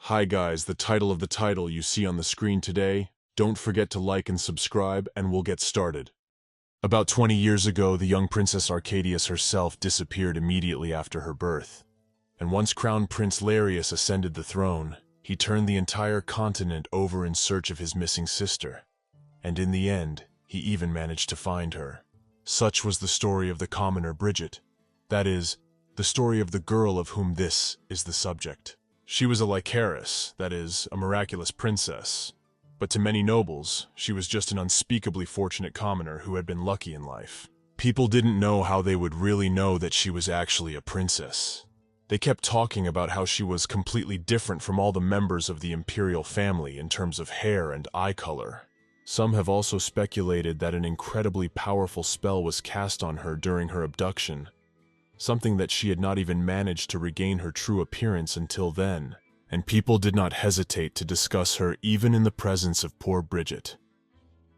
Hi guys, the title of the title you see on the screen today. Don't forget to like and subscribe, and we'll get started. About 20 years ago, the young Princess Arcadius herself disappeared immediately after her birth. And once Crown Prince Larius ascended the throne, he turned the entire continent over in search of his missing sister. And in the end, he even managed to find her. Such was the story of the commoner Brigit. That is, the story of the girl of whom this is the subject. She was a liceris, that is, a miraculous princess. But to many nobles, she was just an unspeakably fortunate commoner who had been lucky in life. People didn't know how they would really know that she was actually a princess. They kept talking about how she was completely different from all the members of the imperial family in terms of hair and eye color. Some have also speculated that an incredibly powerful spell was cast on her during her abduction, something that she had not even managed to regain her true appearance until then, and people did not hesitate to discuss her even in the presence of poor Brigit.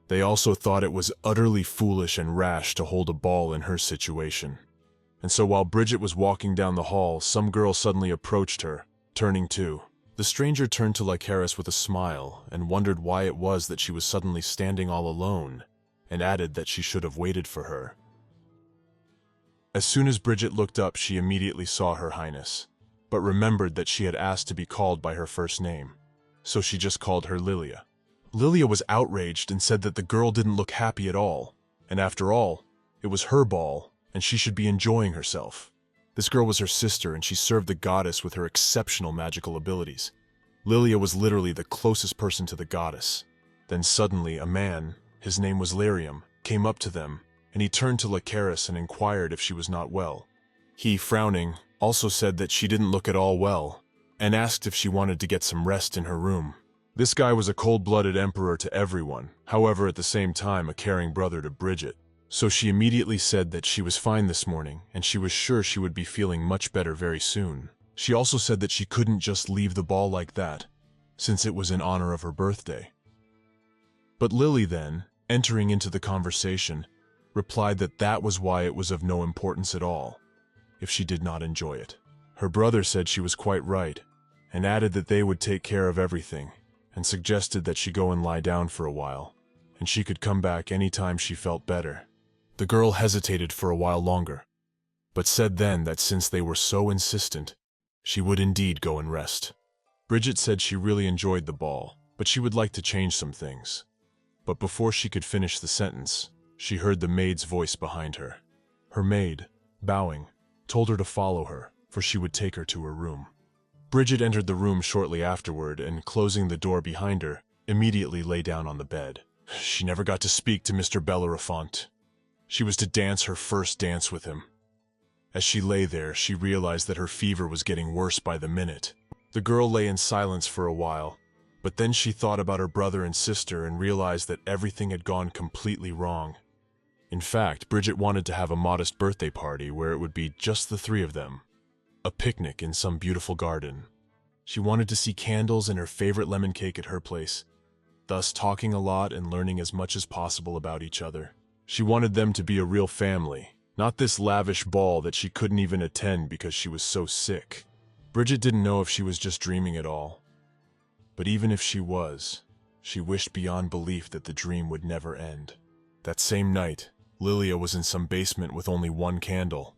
They also thought it was utterly foolish and rash to hold a ball in her situation. And so while Brigit was walking down the hall, some girl suddenly approached her, turning to. The stranger turned to Liceris with a smile and wondered why it was that she was suddenly standing all alone, and added that she should have waited for her. As soon as Brigit looked up, she immediately saw Her Highness, but remembered that she had asked to be called by her first name, so she just called her Lilia. Lilia was outraged and said that the girl didn't look happy at all, and after all, it was her ball, and she should be enjoying herself. This girl was her sister, and she served the goddess with her exceptional magical abilities. Lilia was literally the closest person to the goddess. Then suddenly, a man, his name was Larium, came up to them, and he turned to Liceris and inquired if she was not well. He, frowning, also said that she didn't look at all well, and asked if she wanted to get some rest in her room. This guy was a cold-blooded emperor to everyone, however at the same time a caring brother to Brigit. So she immediately said that she was fine this morning, and she was sure she would be feeling much better very soon. She also said that she couldn't just leave the ball like that, since it was in honor of her birthday. But Lily then, entering into the conversation, replied that that was why it was of no importance at all, if she did not enjoy it. Her brother said she was quite right, and added that they would take care of everything, and suggested that she go and lie down for a while, and she could come back any time she felt better. The girl hesitated for a while longer, but said then that since they were so insistent, she would indeed go and rest. Brigit said she really enjoyed the ball, but she would like to change some things. But before she could finish the sentence, she heard the maid's voice behind her. Her maid, bowing, told her to follow her, for she would take her to her room. Brigit entered the room shortly afterward, and closing the door behind her, immediately lay down on the bed. She never got to speak to Mr. Bellerophon. She was to dance her first dance with him. As she lay there, she realized that her fever was getting worse by the minute. The girl lay in silence for a while, but then she thought about her brother and sister and realized that everything had gone completely wrong. In fact, Brigit wanted to have a modest birthday party where it would be just the three of them. A picnic in some beautiful garden. She wanted to see candles and her favorite lemon cake at her place, thus talking a lot and learning as much as possible about each other. She wanted them to be a real family, not this lavish ball that she couldn't even attend because she was so sick. Brigit didn't know if she was just dreaming at all. But even if she was, she wished beyond belief that the dream would never end. That same night, Lilia was in some basement with only one candle.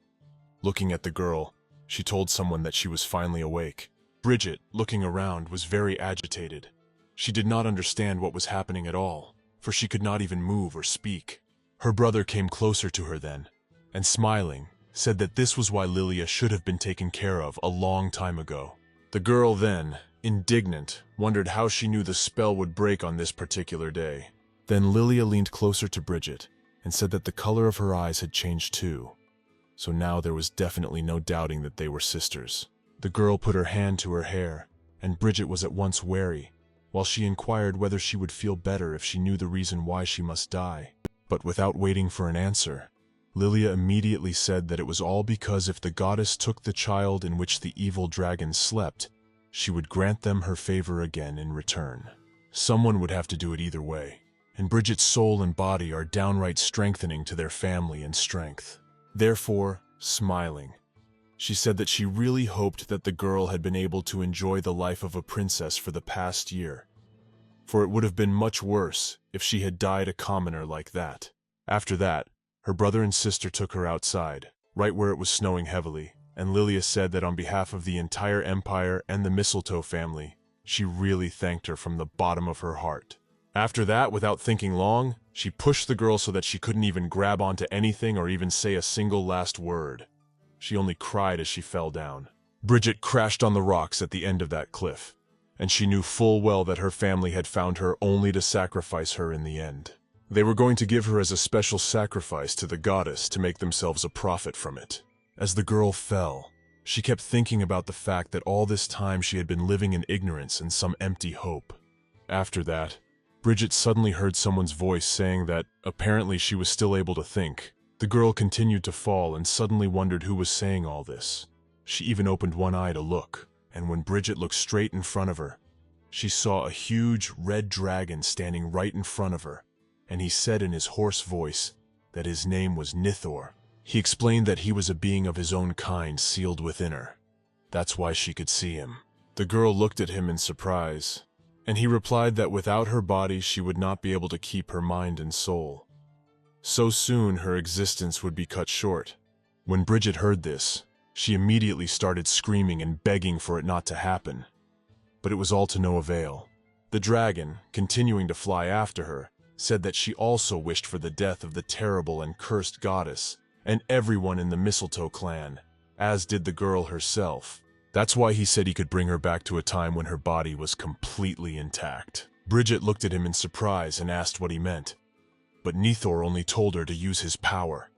Looking at the girl, she told someone that she was finally awake. Brigit, looking around, was very agitated. She did not understand what was happening at all, for she could not even move or speak. Her brother came closer to her then, and smiling, said that this was why Lilia should have been taken care of a long time ago. The girl then, indignant, wondered how she knew the spell would break on this particular day. Then Lilia leaned closer to Brigit and said that the color of her eyes had changed too, so now there was definitely no doubting that they were sisters. The girl put her hand to her hair, and Brigit was at once wary, while she inquired whether she would feel better if she knew the reason why she must die. But without waiting for an answer, Lilia immediately said that it was all because if the goddess took the child in which the evil dragon slept, she would grant them her favor again in return. Someone would have to do it either way, and Brigit's soul and body are downright strengthening to their family and strength. Therefore, smiling, She said that she really hoped that the girl had been able to enjoy the life of a princess for the past year, for it would have been much worse if she had died a commoner like that. After that, her brother and sister took her outside, right where it was snowing heavily, and Lilia said that on behalf of the entire empire and the Mistletoe family, she really thanked her from the bottom of her heart. After that, without thinking long, she pushed the girl so that she couldn't even grab onto anything or even say a single last word. She only cried as she fell down. Brigit crashed on the rocks at the end of that cliff, and she knew full well that her family had found her only to sacrifice her in the end. They were going to give her as a special sacrifice to the goddess to make themselves a profit from it. As the girl fell, she kept thinking about the fact that all this time she had been living in ignorance and some empty hope. After that, Brigit suddenly heard someone's voice saying that apparently she was still able to think. The girl continued to fall and suddenly wondered who was saying all this. She even opened one eye to look, and when Brigit looked straight in front of her, she saw a huge red dragon standing right in front of her, and he said in his hoarse voice that his name was Nidhor. He explained that he was a being of his own kind sealed within her. That's why she could see him. The girl looked at him in surprise, and he replied that without her body she would not be able to keep her mind and soul. So soon her existence would be cut short. When Brigit heard this, she immediately started screaming and begging for it not to happen. But it was all to no avail. The dragon, continuing to fly after her, said that she also wished for the death of the terrible and cursed goddess and everyone in the Mistletoe clan, as did the girl herself. That's why he said he could bring her back to a time when her body was completely intact. Brigit looked at him in surprise and asked what he meant, but Nidhor only told her to use his power.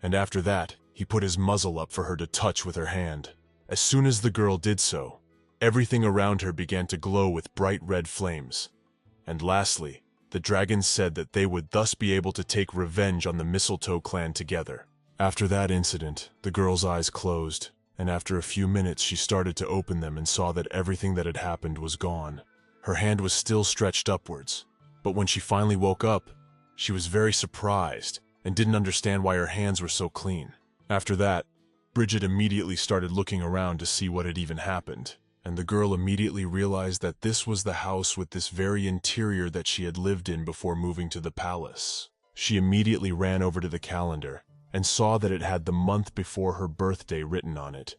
And after that, he put his muzzle up for her to touch with her hand. As soon as the girl did so, everything around her began to glow with bright red flames. And lastly, the dragons said that they would thus be able to take revenge on the Mistletoe clan together. After that incident, the girl's eyes closed, and after a few minutes she started to open them and saw that everything that had happened was gone. Her hand was still stretched upwards, but when she finally woke up, she was very surprised and didn't understand why her hands were so clean. After that, Brigit immediately started looking around to see what had even happened, and the girl immediately realized that this was the house with this very interior that she had lived in before moving to the palace. She immediately ran over to the calendar and saw that it had the month before her birthday written on it,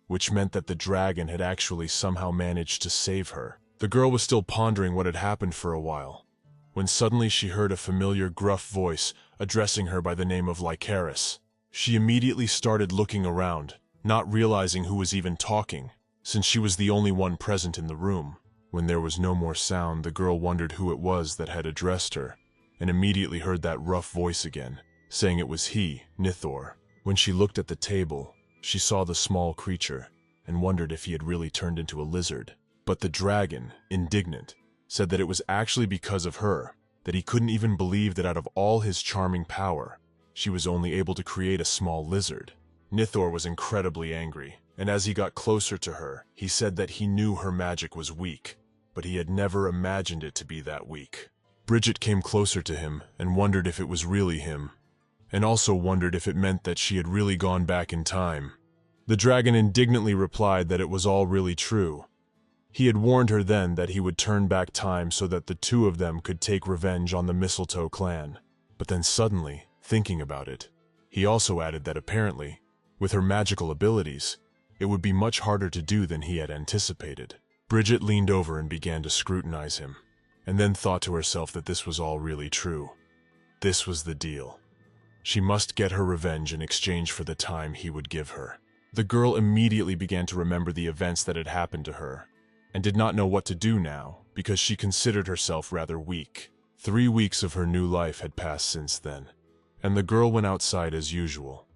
which meant that the dragon had actually somehow managed to save her. The girl was still pondering what had happened for a while, when suddenly she heard a familiar gruff voice addressing her by the name of Lycaris. She immediately started looking around, not realizing who was even talking, since she was the only one present in the room. When there was no more sound, the girl wondered who it was that had addressed her, and immediately heard that rough voice again, saying it was he, Nidhor. When she looked at the table, she saw the small creature, and wondered if he had really turned into a lizard. But the dragon, indignant, said that it was actually because of her, that he couldn't even believe that out of all his charming power, she was only able to create a small lizard. Nidhor was incredibly angry, and as he got closer to her, he said that he knew her magic was weak, but he had never imagined it to be that weak. Brigit came closer to him and wondered if it was really him, and also wondered if it meant that she had really gone back in time. The dragon indignantly replied that it was all really true. He had warned her then that he would turn back time so that the two of them could take revenge on the Mistletoe clan. But then suddenly, thinking about it, he also added that apparently, with her magical abilities, it would be much harder to do than he had anticipated. Brigit leaned over and began to scrutinize him, and then thought to herself that this was all really true. This was the deal. She must get her revenge in exchange for the time he would give her. The girl immediately began to remember the events that had happened to her, and did not know what to do now because she considered herself rather weak. 3 weeks of her new life had passed since then, and the girl went outside as usual.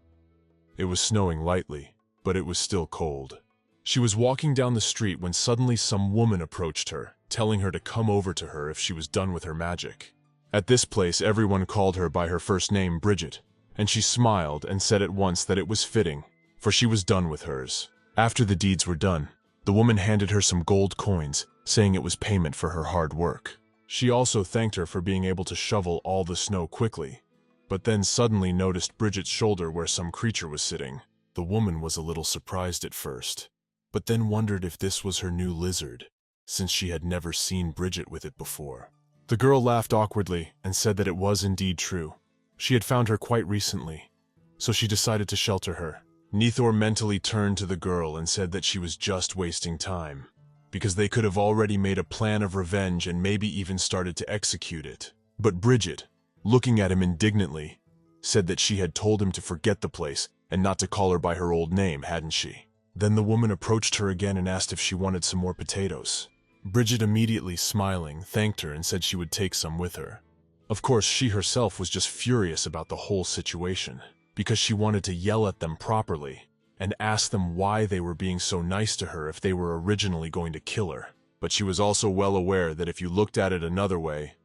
It was snowing lightly, but it was still cold. She was walking down the street when suddenly some woman approached her, telling her to come over to her if she was done with her magic. At this place, everyone called her by her first name, Brigit, and she smiled and said at once that it was fitting, for she was done with hers. After the deeds were done, the woman handed her some gold coins, saying it was payment for her hard work. She also thanked her for being able to shovel all the snow quickly, but then suddenly noticed Brigit's shoulder where some creature was sitting. The woman was a little surprised at first, but then wondered if this was her new lizard, since she had never seen Brigit with it before. The girl laughed awkwardly and said that it was indeed true. She had found her quite recently, so she decided to shelter her. Nidhor mentally turned to the girl and said that she was just wasting time, because they could have already made a plan of revenge and maybe even started to execute it. But Brigit, looking at him indignantly, said that she had told him to forget the place and not to call her by her old name, hadn't she? Then the woman approached her again and asked if she wanted some more potatoes. Brigit, immediately smiling, thanked her and said she would take some with her. Of course, she herself was just furious about the whole situation, because she wanted to yell at them properly and ask them why they were being so nice to her if they were originally going to kill her. But she was also well aware that if you looked at it another way,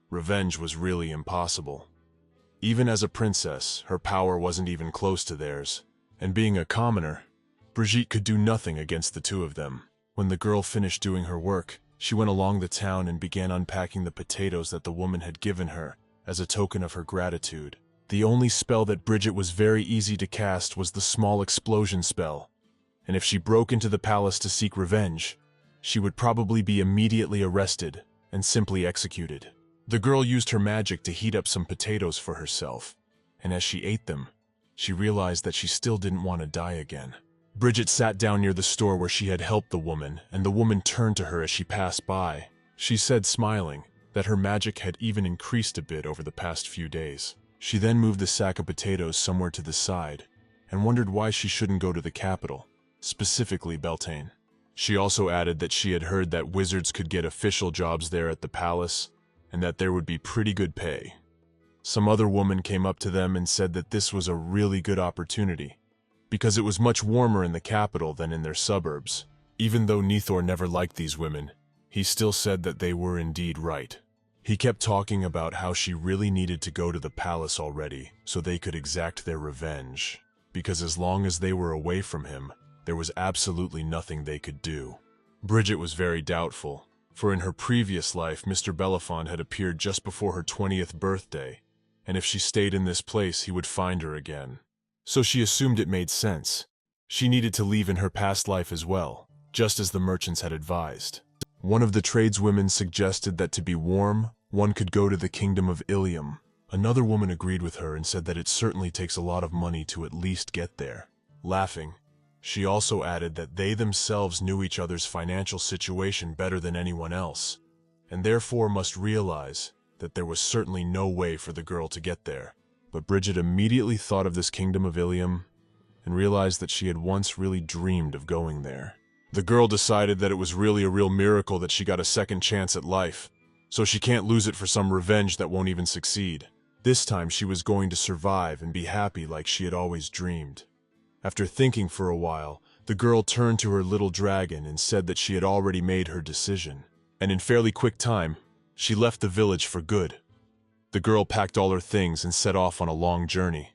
revenge was really impossible. Even as a princess, her power wasn't even close to theirs, and being a commoner, Brigit could do nothing against the two of them. When the girl finished doing her work, she went along the town and began unpacking the potatoes that the woman had given her as a token of her gratitude. The only spell that Brigit was very easy to cast was the small explosion spell, and if she broke into the palace to seek revenge, she would probably be immediately arrested and simply executed. The girl used her magic to heat up some potatoes for herself, and as she ate them, she realized that she still didn't want to die again. Brigit sat down near the store where she had helped the woman, and the woman turned to her as she passed by. She said, smiling, that her magic had even increased a bit over the past few days. She then moved the sack of potatoes somewhere to the side and wondered why she shouldn't go to the capital, specifically Beltane. She also added that she had heard that wizards could get official jobs there at the palace and that there would be pretty good pay. Some other woman came up to them and said that this was a really good opportunity because it was much warmer in the capital than in their suburbs. Even though Nidhor never liked these women, he still said that they were indeed right. He kept talking about how she really needed to go to the palace already so they could exact their revenge, because as long as they were away from him, there was absolutely nothing they could do. Brigit was very doubtful, for in her previous life Mr. Bellefonte had appeared just before her 20th birthday, and if she stayed in this place he would find her again. So she assumed it made sense. She needed to leave in her past life as well, just as the merchants had advised. One of the tradeswomen suggested that to be warm, one could go to the kingdom of Ilium. Another woman agreed with her and said that it certainly takes a lot of money to at least get there. Laughing, she also added that they themselves knew each other's financial situation better than anyone else, and therefore must realize that there was certainly no way for the girl to get there. But Brigit immediately thought of this kingdom of Ilium and realized that she had once really dreamed of going there. The girl decided that it was really a real miracle that she got a second chance at life, so she can't lose it for some revenge that won't even succeed. This time she was going to survive and be happy like she had always dreamed. After thinking for a while, the girl turned to her little dragon and said that she had already made her decision, and in fairly quick time, she left the village for good. The girl packed all her things and set off on a long journey.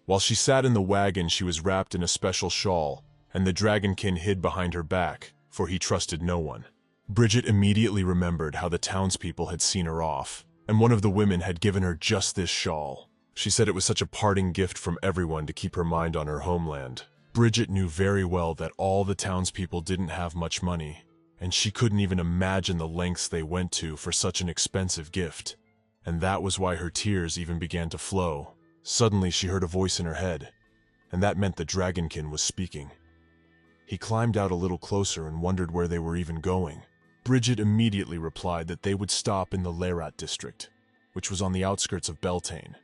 While she sat in the wagon, she was wrapped in a special shawl, and the dragonkin hid behind her back, for he trusted no one. Brigit immediately remembered how the townspeople had seen her off, and one of the women had given her just this shawl. She said it was such a parting gift from everyone to keep her mind on her homeland. Brigit knew very well that all the townspeople didn't have much money, and she couldn't even imagine the lengths they went to for such an expensive gift, and that was why her tears even began to flow. Suddenly she heard a voice in her head, and that meant the dragonkin was speaking. He climbed out a little closer and wondered where they were even going. Brigit immediately replied that they would stop in the Leirat district, which was on the outskirts of Beltane,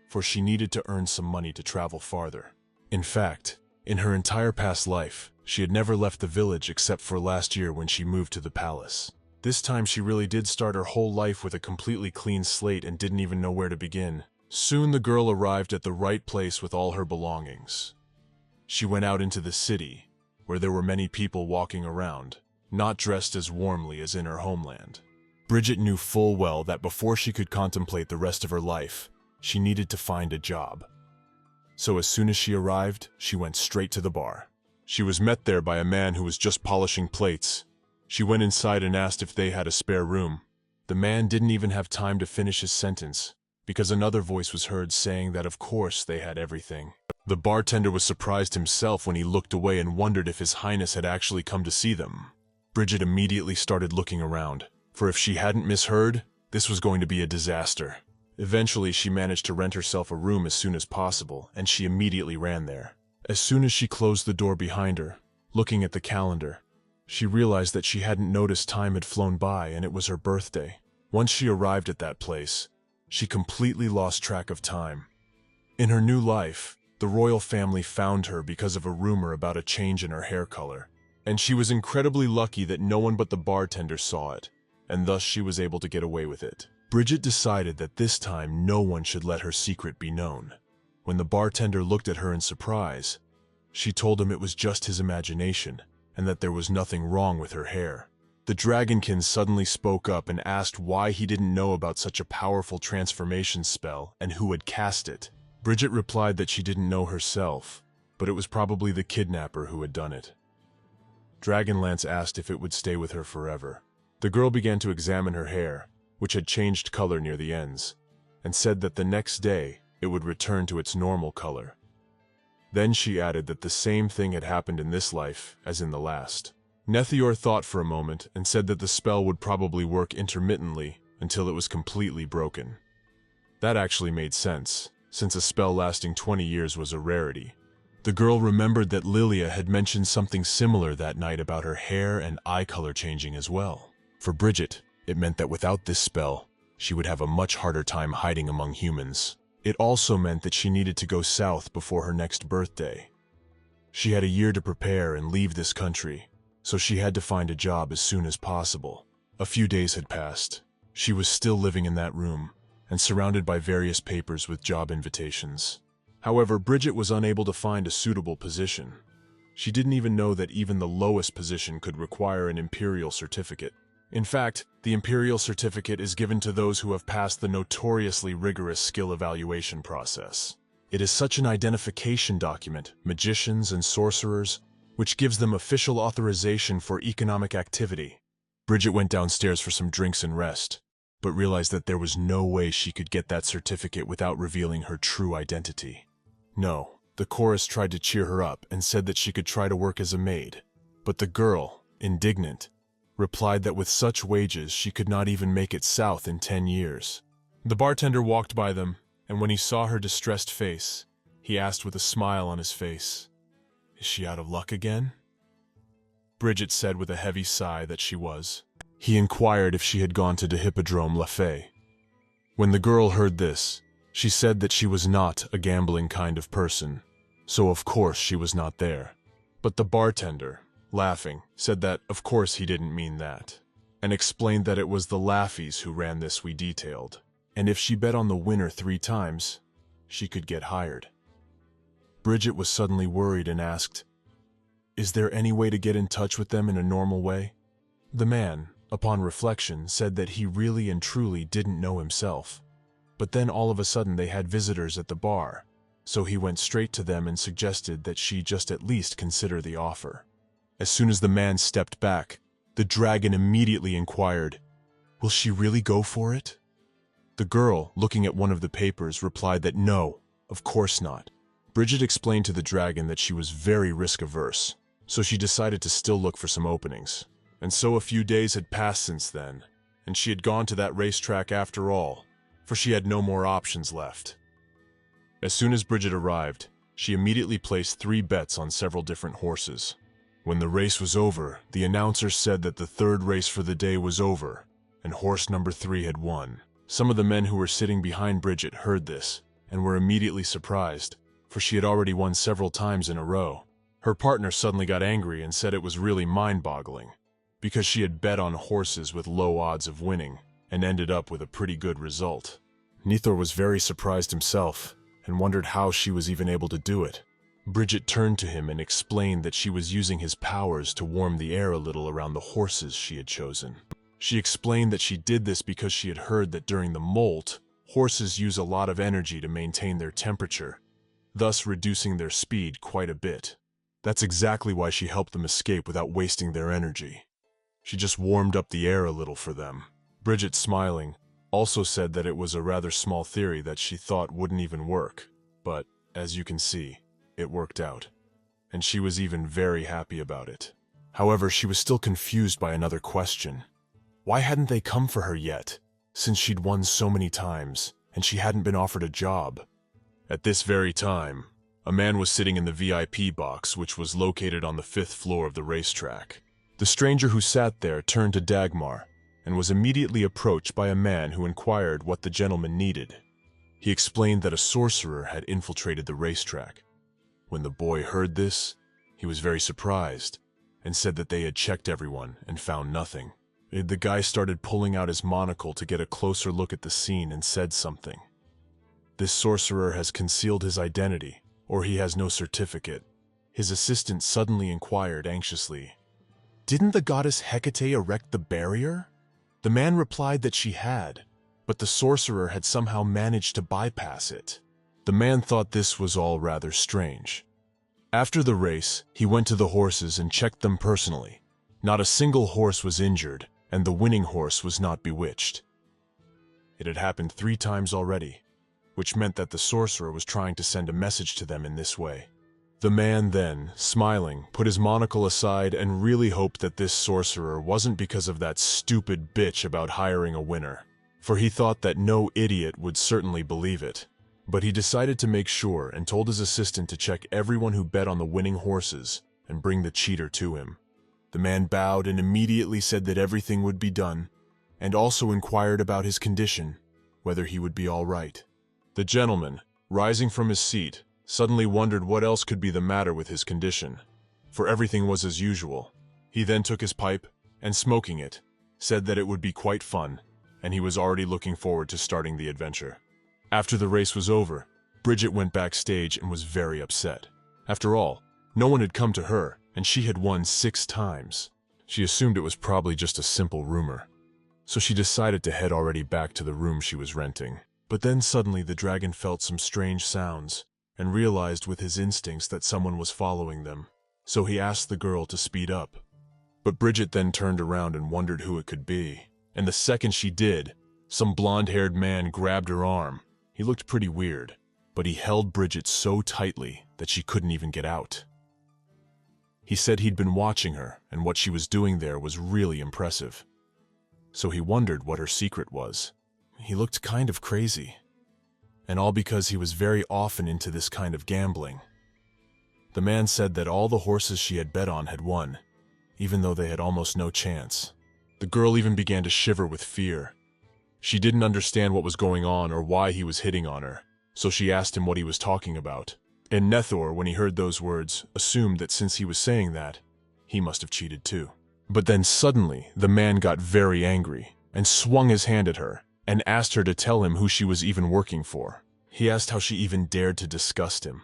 for she needed to earn some money to travel farther. In fact, in her entire past life, she had never left the village except for last year when she moved to the palace. This time she really did start her whole life with a completely clean slate and didn't even know where to begin. Soon the girl arrived at the right place with all her belongings. She went out into the city, where there were many people walking around, not dressed as warmly as in her homeland. Brigit knew full well that before she could contemplate the rest of her life, she needed to find a job. So as soon as she arrived, she went straight to the bar. She was met there by a man who was just polishing plates. She went inside and asked if they had a spare room. The man didn't even have time to finish his sentence, because another voice was heard saying that of course they had everything. The bartender was surprised himself when he looked away and wondered if His Highness had actually come to see them. Brigit immediately started looking around, for if she hadn't misheard, this was going to be a disaster. Eventually, she managed to rent herself a room as soon as possible, and she immediately ran there. As soon as she closed the door behind her, looking at the calendar, she realized that she hadn't noticed time had flown by and it was her birthday. Once she arrived at that place, she completely lost track of time. In her new life, the royal family found her because of a rumor about a change in her hair color, and she was incredibly lucky that no one but the bartender saw it, and thus she was able to get away with it. Brigit decided that this time no one should let her secret be known. When the bartender looked at her in surprise, she told him it was just his imagination and that there was nothing wrong with her hair. The dragonkin suddenly spoke up and asked why he didn't know about such a powerful transformation spell and who had cast it. Brigit replied that she didn't know herself, but it was probably the kidnapper who had done it. Dragonlance asked if it would stay with her forever. The girl began to examine her hair, which had changed color near the ends, and said that the next day it would return to its normal color. Then she added that the same thing had happened in this life as in the last. Nidhor thought for a moment and said that the spell would probably work intermittently until it was completely broken. That actually made sense, since a spell lasting 20 years was a rarity. The girl remembered that Lilia had mentioned something similar that night about her hair and eye color changing as well. For Brigit, it meant that without this spell, she would have a much harder time hiding among humans. It also meant that she needed to go south before her next birthday. She had a year to prepare and leave this country, so she had to find a job as soon as possible. A few days had passed. She was still living in that room, and surrounded by various papers with job invitations. However, Brigit was unable to find a suitable position. She didn't even know that even the lowest position could require an imperial certificate. In fact, the imperial certificate is given to those who have passed the notoriously rigorous skill evaluation process. It is such an identification document, magicians and sorcerers, which gives them official authorization for economic activity. Brigit went downstairs for some drinks and rest, but realized that there was no way she could get that certificate without revealing her true identity. No, the chorus tried to cheer her up and said that she could try to work as a maid, but the girl, indignant, replied that with such wages she could not even make it south in 10 years. The bartender walked by them, and when he saw her distressed face, he asked with a smile on his face, "Is she out of luck again?" Brigit said with a heavy sigh that she was. He inquired if she had gone to the Hippodrome La Fée. When the girl heard this, she said that she was not a gambling kind of person, so of course she was not there. But the bartender, laughing, said that of course he didn't mean that, and explained that it was the Laffies who ran this we detailed, and if she bet on the winner 3 times, she could get hired. Brigit was suddenly worried and asked, "Is there any way to get in touch with them in a normal way?" The man, upon reflection, said that he really and truly didn't know himself. But then all of a sudden they had visitors at the bar, so he went straight to them and suggested that she just at least consider the offer. As soon as the man stepped back, the dragon immediately inquired, "Will she really go for it?" The girl, looking at one of the papers, replied that no, of course not. Brigit explained to the dragon that she was very risk-averse, so she decided to still look for some openings. And so a few days had passed since then, and she had gone to that racetrack after all, for she had no more options left. As soon as Brigit arrived, she immediately placed 3 bets on several different horses. When the race was over, the announcer said that the 3rd race for the day was over, and horse number 3 had won. Some of the men who were sitting behind Brigit heard this, and were immediately surprised, for she had already won several times in a row. Her partner suddenly got angry and said it was really mind-boggling, because she had bet on horses with low odds of winning, and ended up with a pretty good result. Nidhor was very surprised himself, and wondered how she was even able to do it. Brigit turned to him and explained that she was using his powers to warm the air a little around the horses she had chosen. She explained that she did this because she had heard that during the molt, horses use a lot of energy to maintain their temperature, thus reducing their speed quite a bit. That's exactly why she helped them escape without wasting their energy. She just warmed up the air a little for them. Brigit, smiling, also said that it was a rather small theory that she thought wouldn't even work, but, as you can see, it worked out, and she was even very happy about it. However, she was still confused by another question. Why hadn't they come for her yet, since she'd won so many times, and she hadn't been offered a job? At this very time, a man was sitting in the VIP box, which was located on the 5th floor of the racetrack. The stranger who sat there turned to Dagmar, and was immediately approached by a man who inquired what the gentleman needed. He explained that a sorcerer had infiltrated the racetrack. When the boy heard this, he was very surprised, and said that they had checked everyone and found nothing. The guy started pulling out his monocle to get a closer look at the scene and said something. This sorcerer has concealed his identity, or he has no certificate. His assistant suddenly inquired anxiously, "Didn't the goddess Hecate erect the barrier?" The man replied that she had, but the sorcerer had somehow managed to bypass it. The man thought this was all rather strange. After the race, he went to the horses and checked them personally. Not a single horse was injured, and the winning horse was not bewitched. It had happened 3 times already, which meant that the sorcerer was trying to send a message to them in this way. The man then, smiling, put his monocle aside and really hoped that this sorcerer wasn't because of that stupid bitch about hiring a winner, for he thought that no idiot would certainly believe it. But he decided to make sure and told his assistant to check everyone who bet on the winning horses and bring the cheater to him. The man bowed and immediately said that everything would be done, and also inquired about his condition, whether he would be all right. The gentleman, rising from his seat, suddenly wondered what else could be the matter with his condition, for everything was as usual. He then took his pipe, and smoking it, said that it would be quite fun, and he was already looking forward to starting the adventure. After the race was over, Brigit went backstage and was very upset. After all, no one had come to her, and she had won 6 times. She assumed it was probably just a simple rumor, so she decided to head already back to the room she was renting. But then suddenly the dragon felt some strange sounds, and realized with his instincts that someone was following them, so he asked the girl to speed up. But Brigit then turned around and wondered who it could be, and the second she did, some blonde-haired man grabbed her arm. He looked pretty weird, but he held Brigit so tightly that she couldn't even get out. He said he'd been watching her, and what she was doing there was really impressive. So he wondered what her secret was. He looked kind of crazy, and all because he was very often into this kind of gambling. The man said that all the horses she had bet on had won, even though they had almost no chance. The girl even began to shiver with fear. She didn't understand what was going on or why he was hitting on her, so she asked him what he was talking about. And Nidhor, when he heard those words, assumed that since he was saying that, he must have cheated too. But then suddenly, the man got very angry and swung his hand at her, and asked her to tell him who she was even working for. He asked how she even dared to disgust him,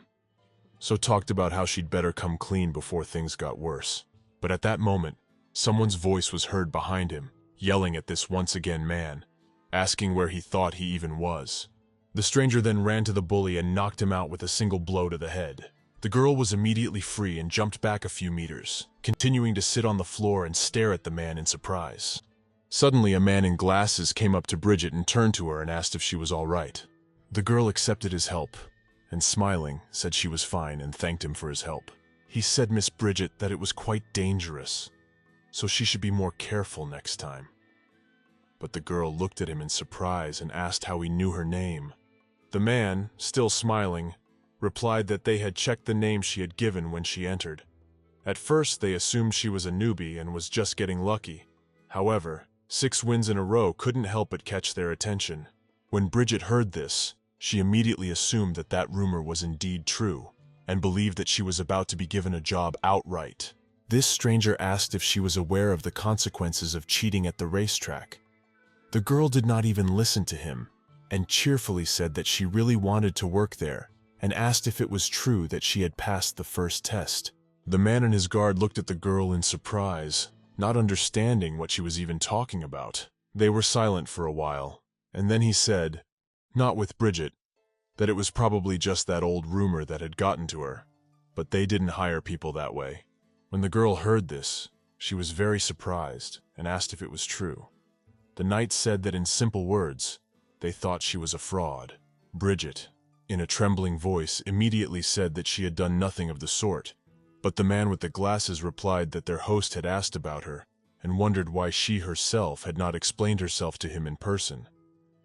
so talked about how she'd better come clean before things got worse. But at that moment, someone's voice was heard behind him, yelling at this once again man, asking where he thought he even was. The stranger then ran to the bully and knocked him out with a single blow to the head. The girl was immediately free and jumped back a few meters, continuing to sit on the floor and stare at the man in surprise. Suddenly, a man in glasses came up to Brigit and turned to her and asked if she was all right. The girl accepted his help, and smiling, said she was fine and thanked him for his help. He said Miss Brigit that it was quite dangerous, so she should be more careful next time. But the girl looked at him in surprise and asked how he knew her name. The man, still smiling, replied that they had checked the name she had given when she entered. At first, they assumed she was a newbie and was just getting lucky. However, 6 wins in a row couldn't help but catch their attention. When Brigit heard this, she immediately assumed that that rumor was indeed true, and believed that she was about to be given a job outright. This stranger asked if she was aware of the consequences of cheating at the racetrack. The girl did not even listen to him, and cheerfully said that she really wanted to work there, and asked if it was true that she had passed the first test. The man and his guard looked at the girl in surprise, not understanding what she was even talking about. They were silent for a while, and then he said, not with Brigit, that it was probably just that old rumor that had gotten to her, but they didn't hire people that way. When the girl heard this, she was very surprised and asked if it was true. The knight said that in simple words, they thought she was a fraud. Brigit, in a trembling voice, immediately said that she had done nothing of the sort, but the man with the glasses replied that their host had asked about her and wondered why she herself had not explained herself to him in person.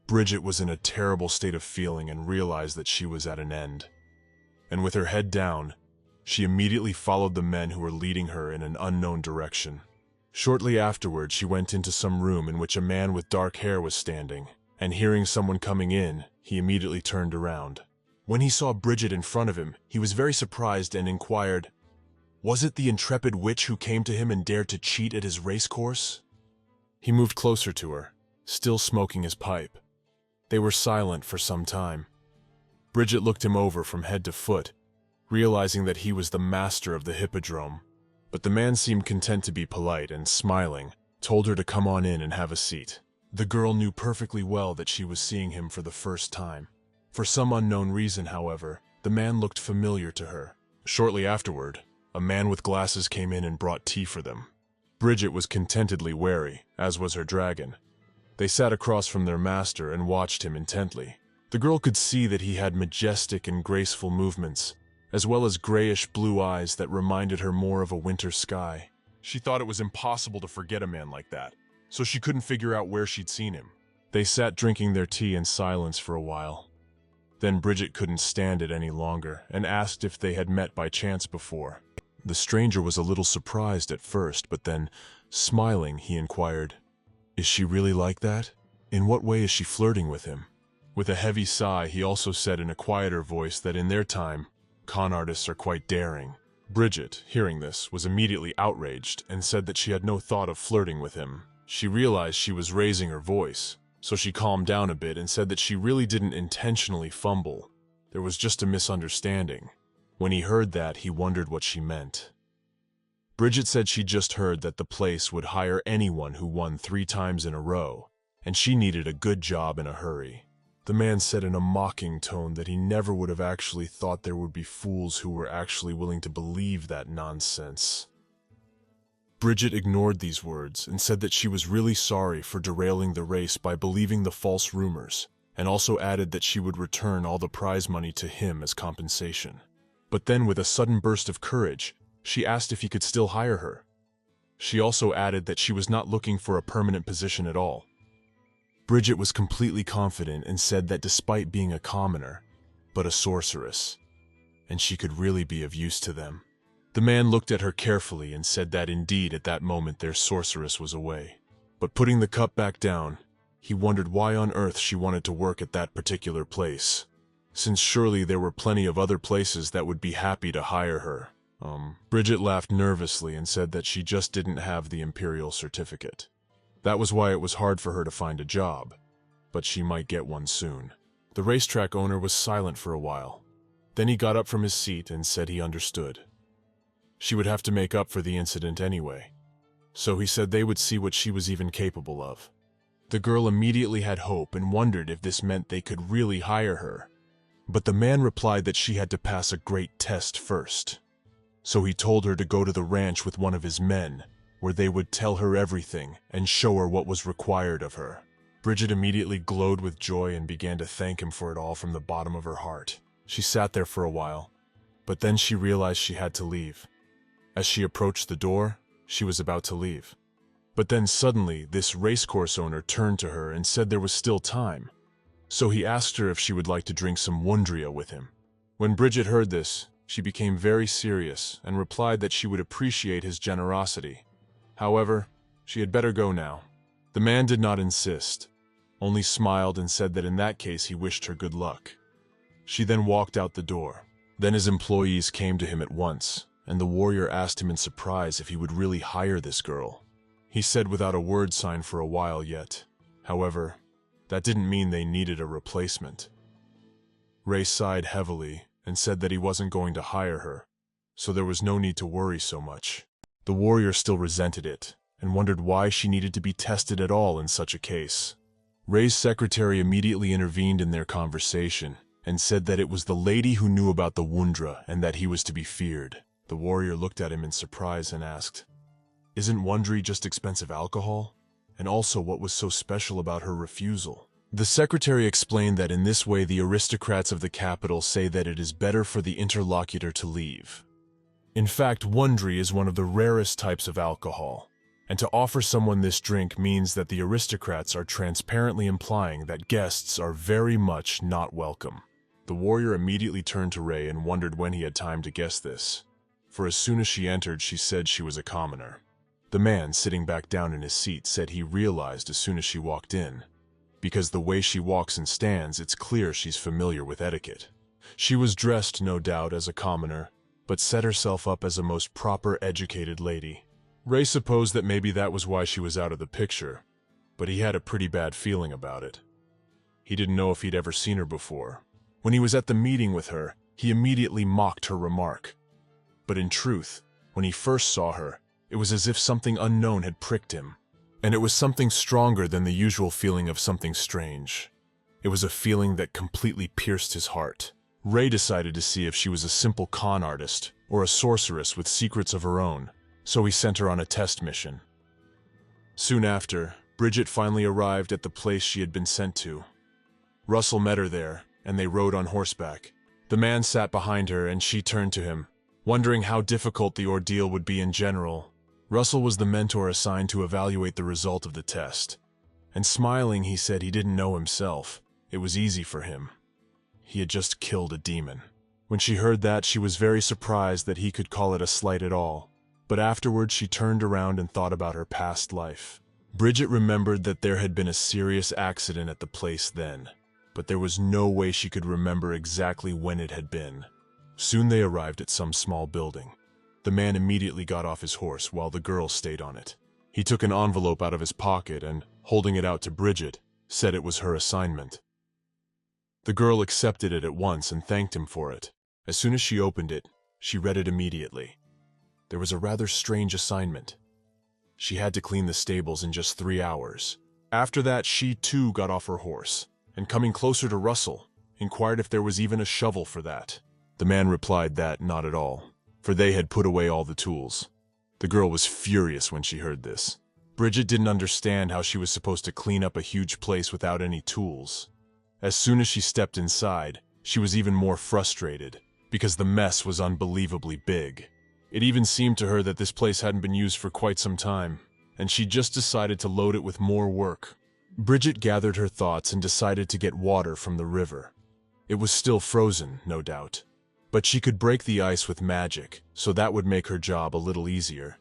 Brigit was in a terrible state of feeling and realized that she was at an end. And with her head down, she immediately followed the men who were leading her in an unknown direction. Shortly afterward, she went into some room in which a man with dark hair was standing, and hearing someone coming in, he immediately turned around. When he saw Brigit in front of him, he was very surprised and inquired, "Was it the intrepid witch who came to him and dared to cheat at his race course?" He moved closer to her, still smoking his pipe. They were silent for some time. Brigit looked him over from head to foot, realizing that he was the master of the hippodrome. But the man seemed content to be polite and, smiling, told her to come on in and have a seat. The girl knew perfectly well that she was seeing him for the first time. For some unknown reason, however, the man looked familiar to her. Shortly afterward, a man with glasses came in and brought tea for them. Brigit was contentedly wary, as was her dragon. They sat across from their master and watched him intently. The girl could see that he had majestic and graceful movements, as well as grayish-blue eyes that reminded her more of a winter sky. She thought it was impossible to forget a man like that, so she couldn't figure out where she'd seen him. They sat drinking their tea in silence for a while. Then Brigit couldn't stand it any longer and asked if they had met by chance before. The stranger was a little surprised at first, but then, smiling, he inquired, "Is she really like that? In what way is she flirting with him?" With a heavy sigh, he also said in a quieter voice that in their time, con artists are quite daring. Brigit, hearing this, was immediately outraged and said that she had no thought of flirting with him. She realized she was raising her voice, so she calmed down a bit and said that she really didn't intentionally fumble. There was just a misunderstanding. When he heard that, he wondered what she meant. Brigit said she just heard that the place would hire anyone who won 3 times in a row, and she needed a good job in a hurry. The man said in a mocking tone that he never would have actually thought there would be fools who were actually willing to believe that nonsense. Brigit ignored these words and said that she was really sorry for derailing the race by believing the false rumors, and also added that she would return all the prize money to him as compensation. But then, with a sudden burst of courage, she asked if he could still hire her. She also added that she was not looking for a permanent position at all. Brigit was completely confident and said that despite being a commoner, but a sorceress, and she could really be of use to them. The man looked at her carefully and said that indeed at that moment their sorceress was away. But putting the cup back down, he wondered why on earth she wanted to work at that particular place, since surely there were plenty of other places that would be happy to hire her. Brigit laughed nervously and said that she just didn't have the imperial certificate. That was why it was hard for her to find a job, but she might get one soon. The racetrack owner was silent for a while. Then he got up from his seat and said he understood. She would have to make up for the incident anyway, so he said they would see what she was even capable of. The girl immediately had hope and wondered if this meant they could really hire her. But the man replied that she had to pass a great test first. So he told her to go to the ranch with one of his men, where they would tell her everything and show her what was required of her. Brigit immediately glowed with joy and began to thank him for it all from the bottom of her heart. She sat there for a while, but then she realized she had to leave. As she approached the door, she was about to leave. But then suddenly, this racecourse owner turned to her and said there was still time. So he asked her if she would like to drink some wundria with him. When Brigit heard this, she became very serious and replied that she would appreciate his generosity. However, she had better go now. The man did not insist, only smiled and said that in that case he wished her good luck. She then walked out the door. Then his employees came to him at once, and the warrior asked him in surprise if he would really hire this girl. He said without a word sign for a while yet. However, that didn't mean they needed a replacement. Ray sighed heavily and said that he wasn't going to hire her, so there was no need to worry so much. The warrior still resented it and wondered why she needed to be tested at all in such a case. Ray's secretary immediately intervened in their conversation and said that it was the lady who knew about the wundra and that he was to be feared. The warrior looked at him in surprise and asked, "Isn't wundry just expensive alcohol? And also, what was so special about her refusal?" The secretary explained that in this way the aristocrats of the capital say that it is better for the interlocutor to leave. In fact, wandry is one of the rarest types of alcohol, and to offer someone this drink means that the aristocrats are transparently implying that guests are very much not welcome. The warrior immediately turned to Ray and wondered when he had time to guess this, for as soon as she entered she said she was a commoner. The man, sitting back down in his seat, said he realized as soon as she walked in. Because the way she walks and stands, it's clear she's familiar with etiquette. She was dressed, no doubt, as a commoner, but set herself up as a most proper, educated lady. Ray supposed that maybe that was why she was out of the picture, but he had a pretty bad feeling about it. He didn't know if he'd ever seen her before. When he was at the meeting with her, he immediately mocked her remark. But in truth, when he first saw her, it was as if something unknown had pricked him. And it was something stronger than the usual feeling of something strange. It was a feeling that completely pierced his heart. Ray decided to see if she was a simple con artist or a sorceress with secrets of her own, so he sent her on a test mission. Soon after, Brigit finally arrived at the place she had been sent to. Russell met her there, and they rode on horseback. The man sat behind her, and she turned to him, wondering how difficult the ordeal would be in general. Russell was the mentor assigned to evaluate the result of the test, and smiling he said he didn't know himself. It was easy for him. He had just killed a demon. When she heard that, she was very surprised that he could call it a slight at all, but afterwards she turned around and thought about her past life. Brigit remembered that there had been a serious accident at the place then, but there was no way she could remember exactly when it had been. Soon they arrived at some small building. The man immediately got off his horse while the girl stayed on it. He took an envelope out of his pocket and, holding it out to Brigit, said it was her assignment. The girl accepted it at once and thanked him for it. As soon as she opened it, she read it immediately. There was a rather strange assignment. She had to clean the stables in just 3 hours. After that, she too got off her horse, and coming closer to Russell, inquired if there was even a shovel for that. The man replied that not at all, for they had put away all the tools. The girl was furious when she heard this. Brigit didn't understand how she was supposed to clean up a huge place without any tools. As soon as she stepped inside, she was even more frustrated, because the mess was unbelievably big. It even seemed to her that this place hadn't been used for quite some time, and she just decided to load it with more work. Brigit gathered her thoughts and decided to get water from the river. It was still frozen, no doubt, but she could break the ice with magic, so that would make her job a little easier.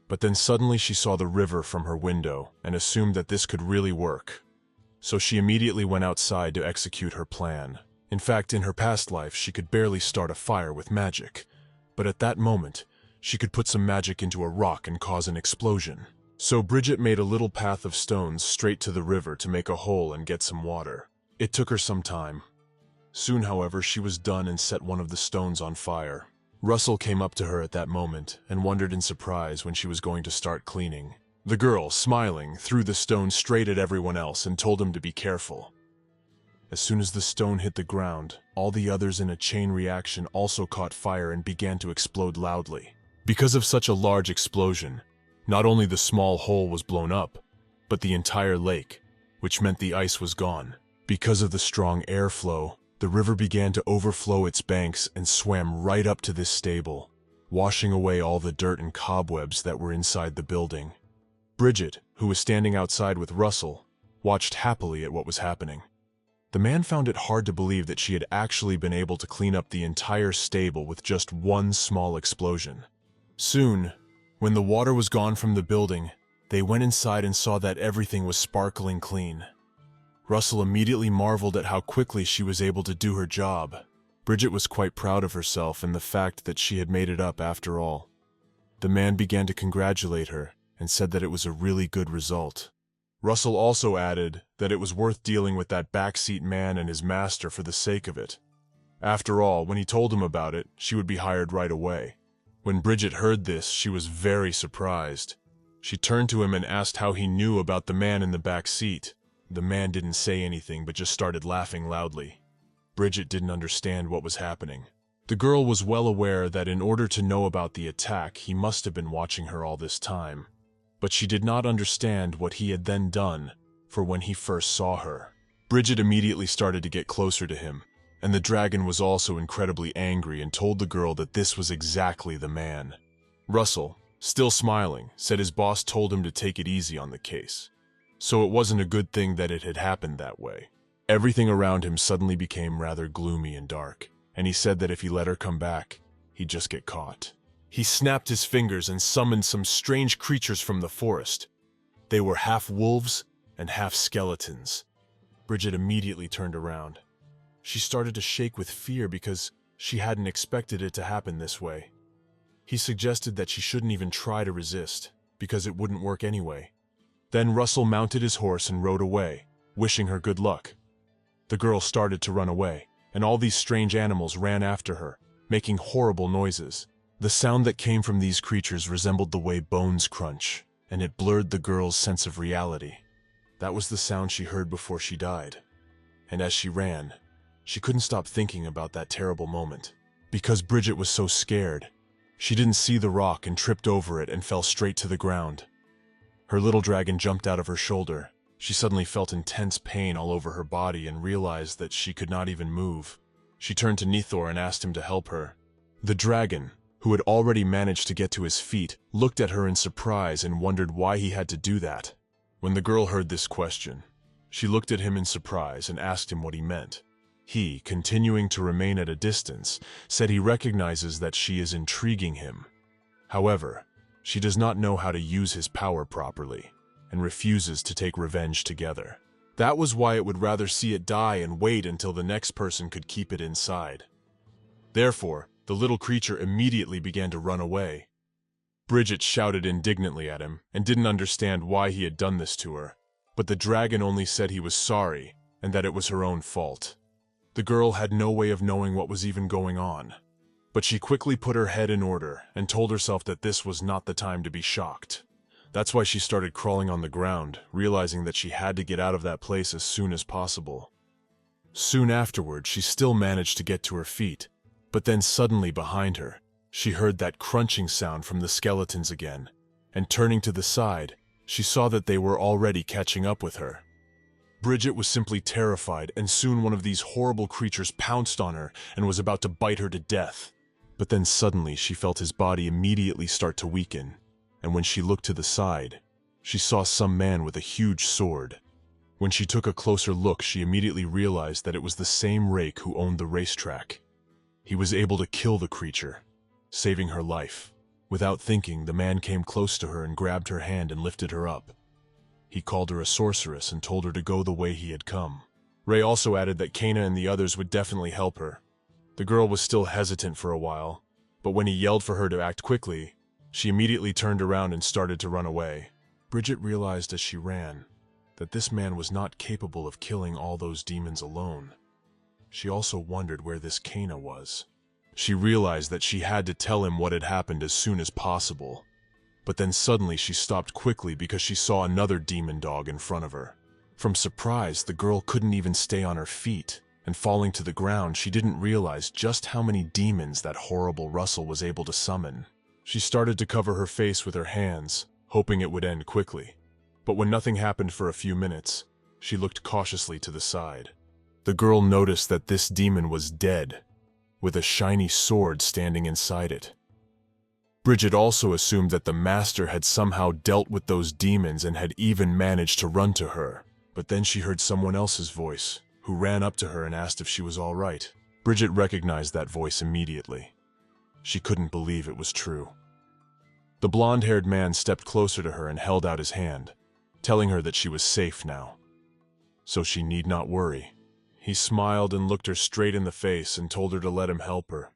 But then suddenly she saw the river from her window and assumed that this could really work. So she immediately went outside to execute her plan. In fact, in her past life, she could barely start a fire with magic, but at that moment, she could put some magic into a rock and cause an explosion. So Brigit made a little path of stones straight to the river to make a hole and get some water. It took her some time. Soon, however, she was done and set one of the stones on fire. Russell came up to her at that moment and wondered in surprise when she was going to start cleaning. The girl, smiling, threw the stone straight at everyone else and told him to be careful. As soon as the stone hit the ground, all the others in a chain reaction also caught fire and began to explode loudly. Because of such a large explosion, not only the small hole was blown up, but the entire lake, which meant the ice was gone. Because of the strong airflow, the river began to overflow its banks and swam right up to this stable, washing away all the dirt and cobwebs that were inside the building. Brigit, who was standing outside with Russell, watched happily at what was happening. The man found it hard to believe that she had actually been able to clean up the entire stable with just one small explosion. Soon, when the water was gone from the building, they went inside and saw that everything was sparkling clean. Russell immediately marveled at how quickly she was able to do her job. Brigit was quite proud of herself and the fact that she had made it up after all. The man began to congratulate her and said that it was a really good result. Russell also added that it was worth dealing with that backseat man and his master for the sake of it. After all, when he told him about it, she would be hired right away. When Brigit heard this, she was very surprised. She turned to him and asked how he knew about the man in the back seat. The man didn't say anything but just started laughing loudly. Brigit didn't understand what was happening. The girl was well aware that in order to know about the attack, he must have been watching her all this time. But she did not understand what he had then done for when he first saw her. Brigit immediately started to get closer to him, and the dragon was also incredibly angry and told the girl that this was exactly the man. Russell, still smiling, said his boss told him to take it easy on the case. So it wasn't a good thing that it had happened that way. Everything around him suddenly became rather gloomy and dark, and he said that if he let her come back, he'd just get caught. He snapped his fingers and summoned some strange creatures from the forest. They were half wolves and half skeletons. Brigit immediately turned around. She started to shake with fear because she hadn't expected it to happen this way. He suggested that she shouldn't even try to resist, because it wouldn't work anyway. Then Russell mounted his horse and rode away, wishing her good luck. The girl started to run away, and all these strange animals ran after her, making horrible noises. The sound that came from these creatures resembled the way bones crunch, and it blurred the girl's sense of reality. That was the sound she heard before she died. And as she ran, she couldn't stop thinking about that terrible moment. Because Brigit was so scared, she didn't see the rock and tripped over it and fell straight to the ground. Her little dragon jumped out of her shoulder. She suddenly felt intense pain all over her body and realized that she could not even move. She turned to Nidhor and asked him to help her. The dragon, who had already managed to get to his feet, looked at her in surprise and wondered why he had to do that. When the girl heard this question, she looked at him in surprise and asked him what he meant. He, continuing to remain at a distance, said he recognizes that she is intriguing him. However, she does not know how to use his power properly, and refuses to take revenge together. That was why it would rather see it die and wait until the next person could keep it inside. Therefore, the little creature immediately began to run away. Brigit shouted indignantly at him and didn't understand why he had done this to her, but the dragon only said he was sorry and that it was her own fault. The girl had no way of knowing what was even going on, but she quickly put her head in order and told herself that this was not the time to be shocked. That's why she started crawling on the ground, realizing that she had to get out of that place as soon as possible. Soon afterward, she still managed to get to her feet, but then suddenly behind her, she heard that crunching sound from the skeletons again, and turning to the side, she saw that they were already catching up with her. Brigit was simply terrified, and soon one of these horrible creatures pounced on her and was about to bite her to death. But then suddenly she felt his body immediately start to weaken, and when she looked to the side, she saw some man with a huge sword. When she took a closer look, she immediately realized that it was the same rake who owned the racetrack. He was able to kill the creature, saving her life. Without thinking, the man came close to her and grabbed her hand and lifted her up. He called her a sorceress and told her to go the way he had come. Ray also added that Kana and the others would definitely help her. The girl was still hesitant for a while, but when he yelled for her to act quickly, she immediately turned around and started to run away. Brigit realized as she ran that this man was not capable of killing all those demons alone. She also wondered where this Kana was. She realized that she had to tell him what had happened as soon as possible. But then suddenly she stopped quickly because she saw another demon dog in front of her. From surprise, the girl couldn't even stay on her feet, and falling to the ground, she didn't realize just how many demons that horrible Russell was able to summon. She started to cover her face with her hands, hoping it would end quickly. But when nothing happened for a few minutes, she looked cautiously to the side. The girl noticed that this demon was dead, with a shiny sword standing inside it. Brigit also assumed that the master had somehow dealt with those demons and had even managed to run to her. But then she heard someone else's voice, who ran up to her and asked if she was all right. Brigit recognized that voice immediately. She couldn't believe it was true. The blonde-haired man stepped closer to her and held out his hand, telling her that she was safe now, so she need not worry. He smiled and looked her straight in the face and told her to let him help her.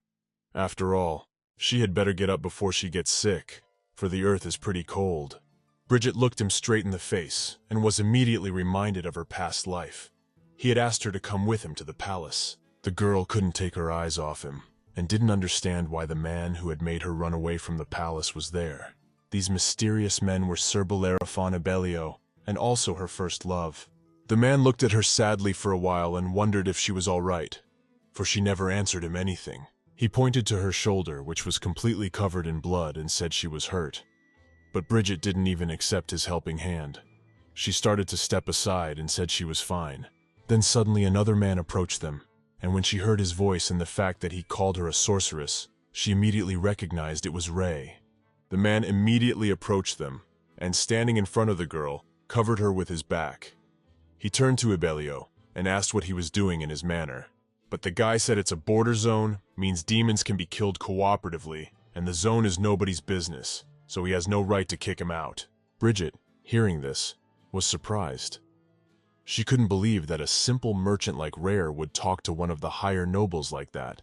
After all, she had better get up before she gets sick, for the earth is pretty cold. Brigit looked him straight in the face and was immediately reminded of her past life. He had asked her to come with him to the palace. The girl couldn't take her eyes off him, and didn't understand why the man who had made her run away from the palace was there. These mysterious men were Sir Bellerophon Abellio, and also her first love. The man looked at her sadly for a while and wondered if she was all right, for she never answered him anything. He pointed to her shoulder, which was completely covered in blood, and said she was hurt. But Brigit didn't even accept his helping hand. She started to step aside and said she was fine. Then suddenly another man approached them, and when she heard his voice and the fact that he called her a sorceress, she immediately recognized it was Ray. The man immediately approached them, and standing in front of the girl, covered her with his back. He turned to Ibelio and asked what he was doing in his manor. But the guy said it's a border zone, means demons can be killed cooperatively, and the zone is nobody's business, so he has no right to kick him out. Brigit, hearing this, was surprised. She couldn't believe that a simple merchant like Heir would talk to one of the higher nobles like that.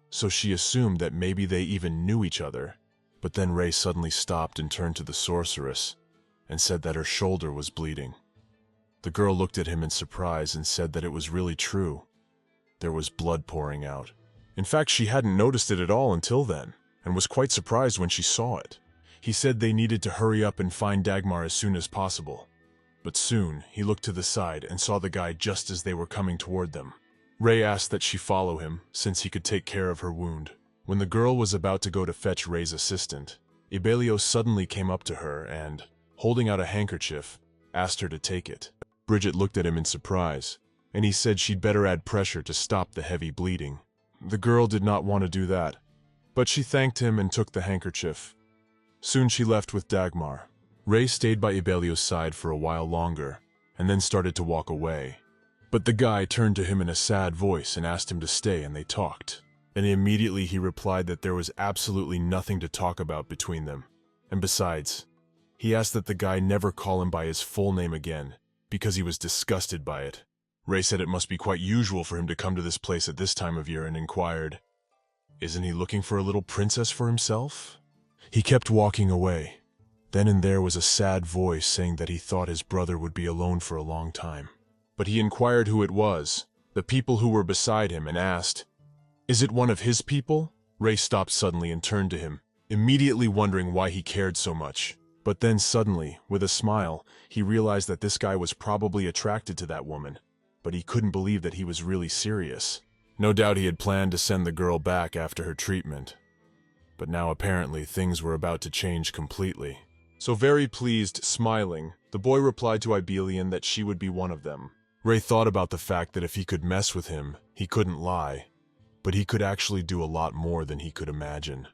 So she assumed that maybe they even knew each other. But then Ray suddenly stopped and turned to the sorceress and said that her shoulder was bleeding. The girl looked at him in surprise and said that it was really true. There was blood pouring out. In fact, she hadn't noticed it at all until then, and was quite surprised when she saw it. He said they needed to hurry up and find Dagmar as soon as possible. But soon, he looked to the side and saw the guy just as they were coming toward them. Ray asked that she follow him, since he could take care of her wound. When the girl was about to go to fetch Ray's assistant, Ibelio suddenly came up to her and, holding out a handkerchief, asked her to take it. Brigit looked at him in surprise, and he said she'd better add pressure to stop the heavy bleeding. The girl did not want to do that, but she thanked him and took the handkerchief. Soon she left with Dagmar. Ray stayed by Ibelio's side for a while longer, and then started to walk away. But the guy turned to him in a sad voice and asked him to stay, and they talked. And immediately he replied that there was absolutely nothing to talk about between them. And besides, he asked that the guy never call him by his full name again, because he was disgusted by it. Ray said it must be quite usual for him to come to this place at this time of year and inquired, "Isn't he looking for a little princess for himself?" He kept walking away. Then and there was a sad voice saying that he thought his brother would be alone for a long time. But he inquired who it was, the people who were beside him, and asked, "Is it one of his people?" Ray stopped suddenly and turned to him, immediately wondering why he cared so much. But then suddenly, with a smile, he realized that this guy was probably attracted to that woman, but he couldn't believe that he was really serious. No doubt he had planned to send the girl back after her treatment. But now apparently things were about to change completely. So very pleased, smiling, the boy replied to Ibelian that she would be one of them. Ray thought about the fact that if he could mess with him, he couldn't lie, but he could actually do a lot more than he could imagine.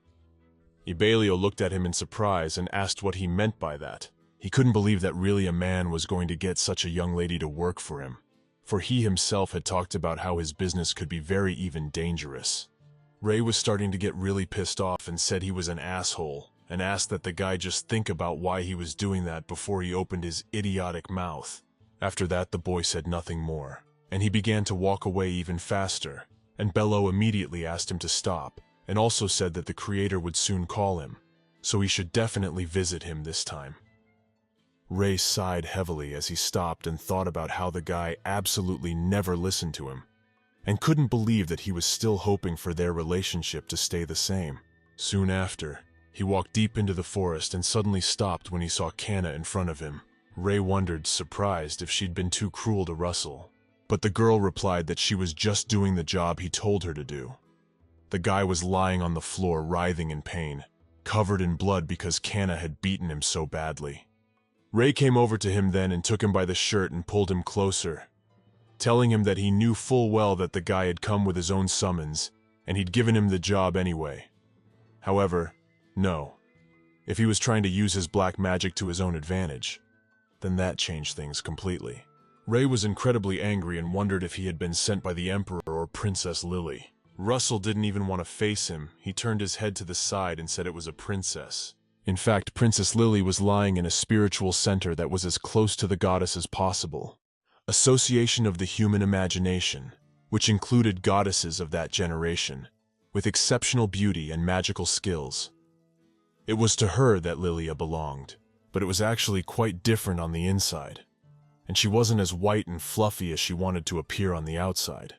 Ibelio looked at him in surprise and asked what he meant by that. He couldn't believe that really a man was going to get such a young lady to work for him, for he himself had talked about how his business could be very even dangerous. Ray was starting to get really pissed off and said he was an asshole, and asked that the guy just think about why he was doing that before he opened his idiotic mouth. After that, the boy said nothing more, and he began to walk away even faster, and Bello immediately asked him to stop, and also said that the creator would soon call him, so he should definitely visit him this time. Ray sighed heavily as he stopped and thought about how the guy absolutely never listened to him, and couldn't believe that he was still hoping for their relationship to stay the same. Soon after, he walked deep into the forest and suddenly stopped when he saw Kanna in front of him. Ray wondered, surprised, if she'd been too cruel to Russell, but the girl replied that she was just doing the job he told her to do. The guy was lying on the floor, writhing in pain, covered in blood because Kanna had beaten him so badly. Ray came over to him then and took him by the shirt and pulled him closer, telling him that he knew full well that the guy had come with his own summons, and he'd given him the job anyway. However, no. If he was trying to use his black magic to his own advantage, then that changed things completely. Ray was incredibly angry and wondered if he had been sent by the Emperor or Princess Lily. Russell didn't even want to face him. He turned his head to the side and said it was a princess. In fact, Princess Lily was lying in a spiritual center that was as close to the goddess as possible. Association of the human imagination, which included goddesses of that generation, with exceptional beauty and magical skills. It was to her that Lilia belonged, but it was actually quite different on the inside, and she wasn't as white and fluffy as she wanted to appear on the outside.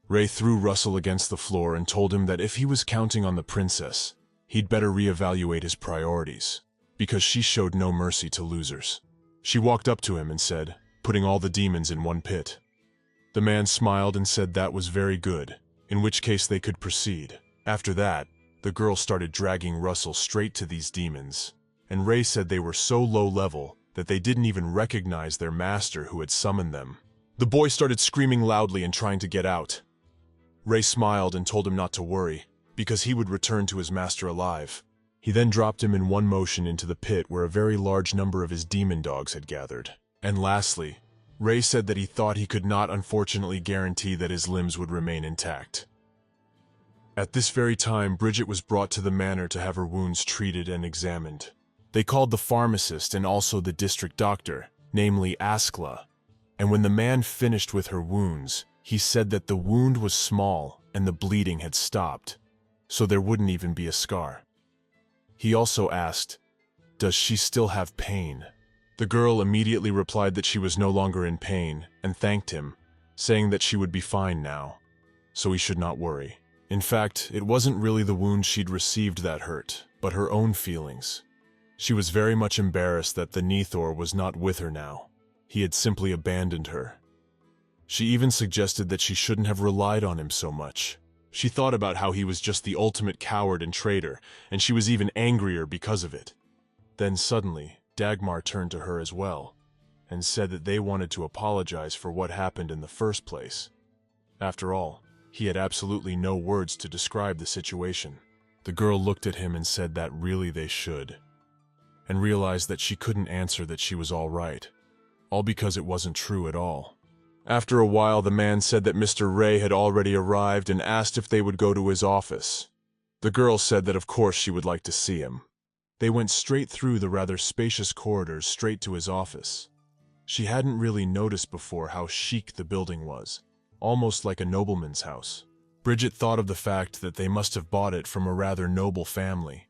Ray threw Russell against the floor and told him that if he was counting on the princess, he'd better reevaluate his priorities, because she showed no mercy to losers. She walked up to him and said, "Putting all the demons in one pit." The man smiled and said that was very good, in which case they could proceed. After that, the girl started dragging Russell straight to these demons, and Ray said they were so low level that they didn't even recognize their master who had summoned them. The boy started screaming loudly and trying to get out. Ray smiled and told him not to worry, because he would return to his master alive. He then dropped him in one motion into the pit where a very large number of his demon dogs had gathered. And lastly, Ray said that he thought he could not unfortunately guarantee that his limbs would remain intact. At this very time, Brigit was brought to the manor to have her wounds treated and examined. They called the pharmacist and also the district doctor, namely Askla, and when the man finished with her wounds, he said that the wound was small and the bleeding had stopped, so there wouldn't even be a scar. He also asked, "Does she still have pain?" The girl immediately replied that she was no longer in pain and thanked him, saying that she would be fine now, so he should not worry. In fact, it wasn't really the wound she'd received that hurt, but her own feelings. She was very much embarrassed that the Nidhor was not with her now. He had simply abandoned her. She even suggested that she shouldn't have relied on him so much. She thought about how he was just the ultimate coward and traitor, and she was even angrier because of it. Then suddenly, Dagmar turned to her as well, and said that they wanted to apologize for what happened in the first place. After all, he had absolutely no words to describe the situation. The girl looked at him and said that really they should, and realized that she couldn't answer that she was all right, all because it wasn't true at all. After a while, the man said that Mr. Ray had already arrived and asked if they would go to his office. The girl said that of course she would like to see him. They went straight through the rather spacious corridors straight to his office. She hadn't really noticed before how chic the building was, almost like a nobleman's house. Brigit thought of the fact that they must have bought it from a rather noble family.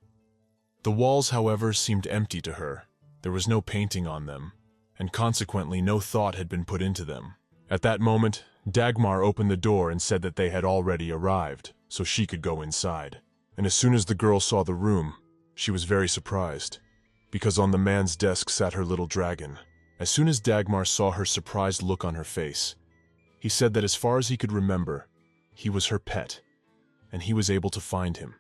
The walls, however, seemed empty to her. There was no painting on them, and consequently no thought had been put into them. At that moment, Dagmar opened the door and said that they had already arrived, so she could go inside. And as soon as the girl saw the room, she was very surprised, because on the man's desk sat her little dragon. As soon as Dagmar saw her surprised look on her face, he said that as far as he could remember, he was her pet, and he was able to find him.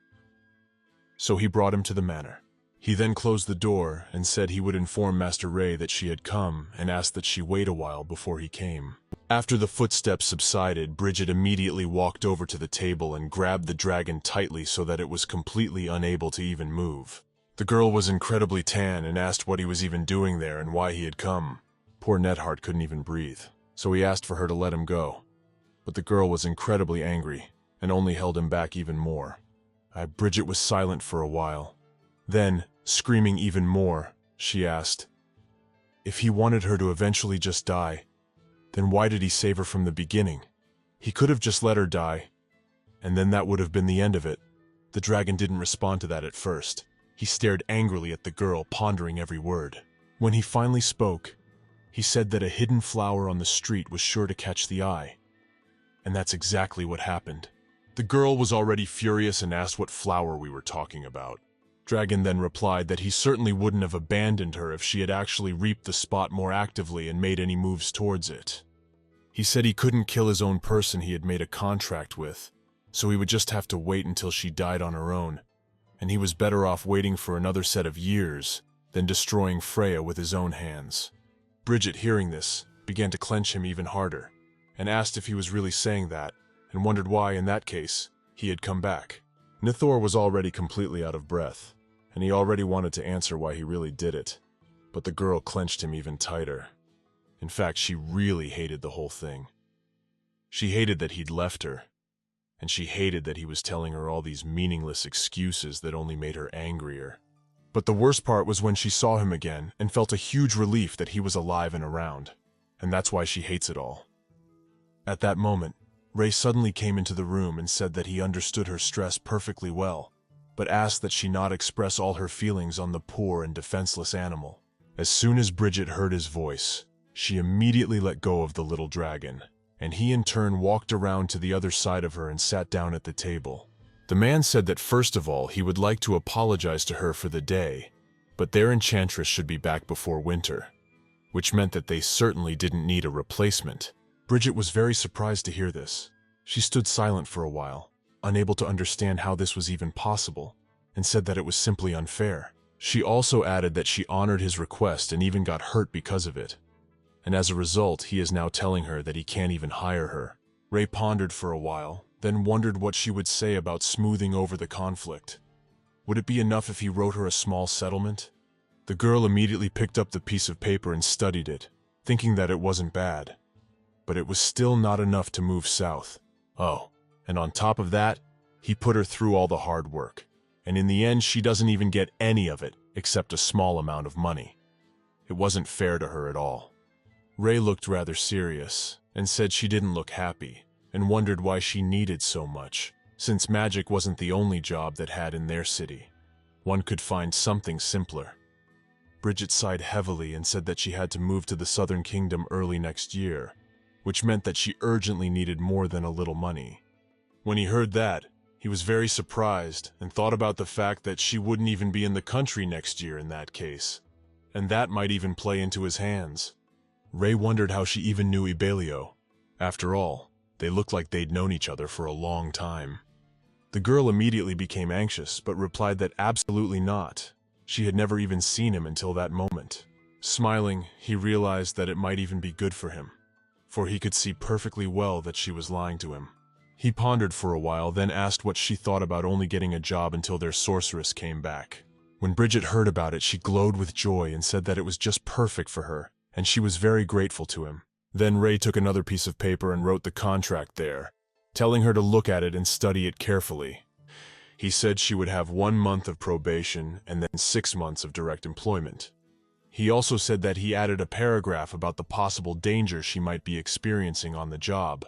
So he brought him to the manor. He then closed the door and said he would inform Master Ray that she had come and asked that she wait a while before he came. After the footsteps subsided, Brigit immediately walked over to the table and grabbed the dragon tightly so that it was completely unable to even move. The girl was incredibly tan and asked what he was even doing there and why he had come. Poor Nidhor couldn't even breathe, so he asked for her to let him go. But the girl was incredibly angry and only held him back even more. Brigit was silent for a while. Then, screaming even more, she asked, if he wanted her to eventually just die, then why did he save her from the beginning? He could have just let her die, and then that would have been the end of it. The dragon didn't respond to that at first. He stared angrily at the girl, pondering every word. When he finally spoke, he said that a hidden flower on the street was sure to catch the eye. And that's exactly what happened. The girl was already furious and asked what flower we were talking about. Dragon then replied that he certainly wouldn't have abandoned her if she had actually reaped the spot more actively and made any moves towards it. He said he couldn't kill his own person he had made a contract with, so he would just have to wait until she died on her own, and he was better off waiting for another set of years than destroying Freya with his own hands. Brigit, hearing this, began to clench him even harder, and asked if he was really saying that, and wondered why, in that case, he had come back. Nidhor was already completely out of breath, and he already wanted to answer why he really did it, but the girl clenched him even tighter. In fact, she really hated the whole thing. She hated that he'd left her, and she hated that he was telling her all these meaningless excuses that only made her angrier. But the worst part was when she saw him again and felt a huge relief that he was alive and around, and that's why she hates it all. At that moment, Ray suddenly came into the room and said that he understood her stress perfectly well, but asked that she not express all her feelings on the poor and defenseless animal. As soon as Brigit heard his voice, she immediately let go of the little dragon, and he in turn walked around to the other side of her and sat down at the table. The man said that first of all he would like to apologize to her for the day, but their enchantress should be back before winter, which meant that they certainly didn't need a replacement. Brigit was very surprised to hear this. She stood silent for a while, unable to understand how this was even possible, and said that it was simply unfair. She also added that she honored his request and even got hurt because of it. and as a result, he is now telling her that he can't even hire her. Ray pondered for a while, then wondered what she would say about smoothing over the conflict. Would it be enough if he wrote her a small settlement? The girl immediately picked up the piece of paper and studied it, thinking that it wasn't bad. But it was still not enough to move south. Oh, and on top of that, he put her through all the hard work. And in the end, she doesn't even get any of it, except a small amount of money. It wasn't fair to her at all. Ray looked rather serious, and said she didn't look happy, and wondered why she needed so much, since magic wasn't the only job that had in their city. One could find something simpler. Brigit sighed heavily and said that she had to move to the Southern Kingdom early next year, which meant that she urgently needed more than a little money. When he heard that, he was very surprised and thought about the fact that she wouldn't even be in the country next year in that case, and that might even play into his hands. Ray wondered how she even knew Ibelio. After all, they looked like they'd known each other for a long time. The girl immediately became anxious, but replied that absolutely not. She had never even seen him until that moment. Smiling, he realized that it might even be good for him, for he could see perfectly well that she was lying to him. He pondered for a while, then asked what she thought about only getting a job until their sorceress came back. When Brigit heard about it, she glowed with joy and said that it was just perfect for her, and she was very grateful to him. Then Ray took another piece of paper and wrote the contract there, telling her to look at it and study it carefully. He said she would have 1 month of probation and then 6 months of direct employment. He also said that he added a paragraph about the possible danger she might be experiencing on the job,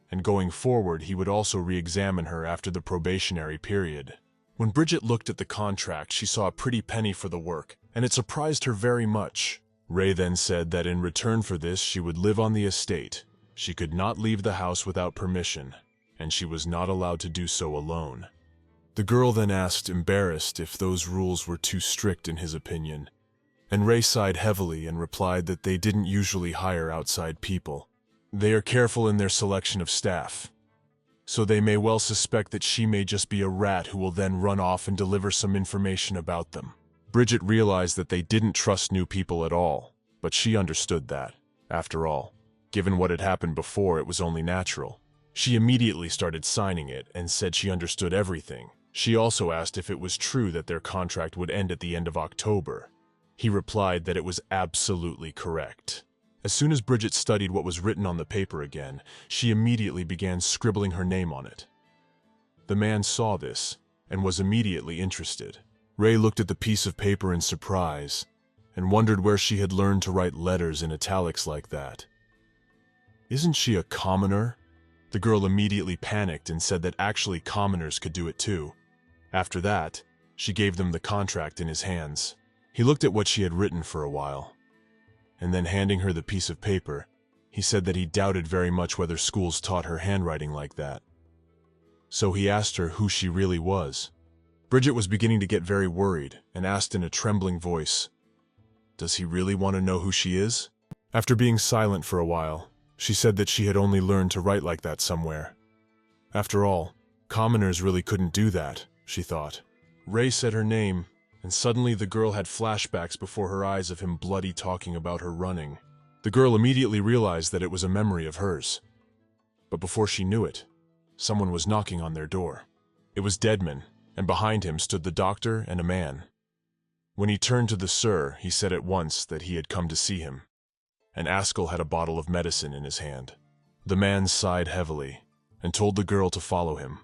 and going forward he would also re-examine her after the probationary period. When Brigit looked at the contract, she saw a pretty penny for the work, and it surprised her very much. Ray then said that in return for this she would live on the estate. She could not leave the house without permission, and she was not allowed to do so alone. The girl then asked, embarrassed, if those rules were too strict in his opinion, and Ray sighed heavily and replied that they didn't usually hire outside people. They are careful in their selection of staff, so they may well suspect that she may just be a rat who will then run off and deliver some information about them. Brigit realized that they didn't trust new people at all, but she understood that. After all, given what had happened before, it was only natural. She immediately started signing it and said she understood everything. She also asked if it was true that their contract would end at the end of October. He replied that it was absolutely correct. As soon as Brigit studied what was written on the paper again, she immediately began scribbling her name on it. The man saw this and was immediately interested. Ray looked at the piece of paper in surprise and wondered where she had learned to write letters in italics like that. Isn't she a commoner? The girl immediately panicked and said that actually commoners could do it too. After that, she gave them the contract in his hands. He looked at what she had written for a while, and then handing her the piece of paper, he said that he doubted very much whether schools taught her handwriting like that. So he asked her who she really was. Brigit was beginning to get very worried and asked in a trembling voice, "Does he really want to know who she is?" After being silent for a while, she said that she had only learned to write like that somewhere. After all, commoners really couldn't do that, she thought. Ray said her name, and suddenly the girl had flashbacks before her eyes of him bloody talking about her running. The girl immediately realized that it was a memory of hers. But before she knew it, someone was knocking on their door. It was Deadman, and behind him stood the doctor and a man. When he turned to the sir, he said at once that he had come to see him, and Askell had a bottle of medicine in his hand. The man sighed heavily and told the girl to follow him,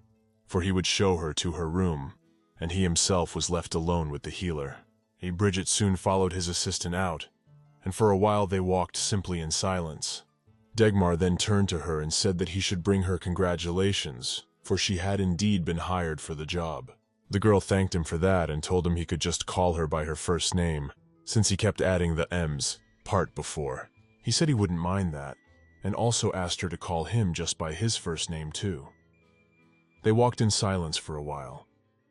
for he would show her to her room, and he himself was left alone with the healer. Brigit soon followed his assistant out, and for a while they walked simply in silence. Degmar then turned to her and said that he should bring her congratulations, for she had indeed been hired for the job. The girl thanked him for that and told him he could just call her by her first name, since he kept adding the M's part before. He said he wouldn't mind that, and also asked her to call him just by his first name too. They walked in silence for a while.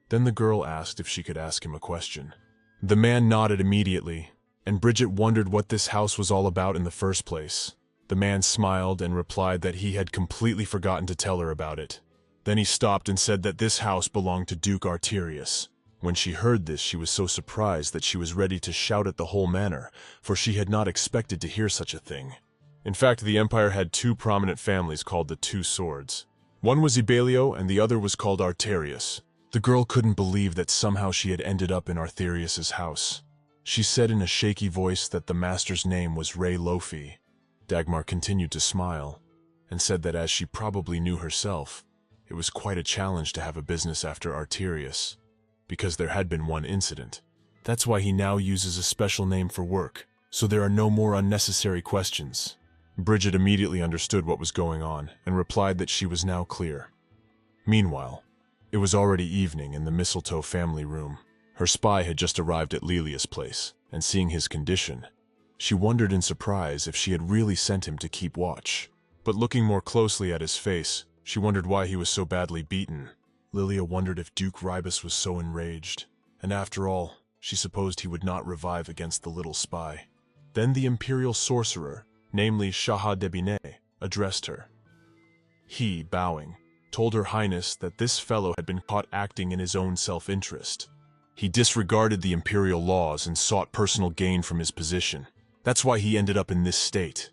Then the girl asked if she could ask him a question. The man nodded immediately, and Brigit wondered what this house was all about in the first place. The man smiled and replied that he had completely forgotten to tell her about it. Then he stopped and said that this house belonged to Duke Arterius. When she heard this, she was so surprised that she was ready to shout at the whole manor, for she had not expected to hear such a thing. In fact, the empire had two prominent families called the Two Swords. One was Ibelio and the other was called Arterius. The girl couldn't believe that somehow she had ended up in Arterius's house. She said in a shaky voice that the master's name was Ray Lofi. Dagmar continued to smile and said that as she probably knew herself, it was quite a challenge to have a business after Arterius, because there had been one incident. That's why he now uses a special name for work, so there are no more unnecessary questions. Brigit immediately understood what was going on and replied that she was now clear. Meanwhile, it was already evening in the Mistletoe family room. Her spy had just arrived at Lilia's place, and seeing his condition, she wondered in surprise if she had really sent him to keep watch. But looking more closely at his face, she wondered why he was so badly beaten. Lilia wondered if Duke Ribus was so enraged, and after all, she supposed he would not revive against the little spy. Then the imperial sorcerer, namely Shaha Debine, addressed her. He, bowing, told Her Highness that this fellow had been caught acting in his own self-interest. He disregarded the imperial laws and sought personal gain from his position. That's why he ended up in this state.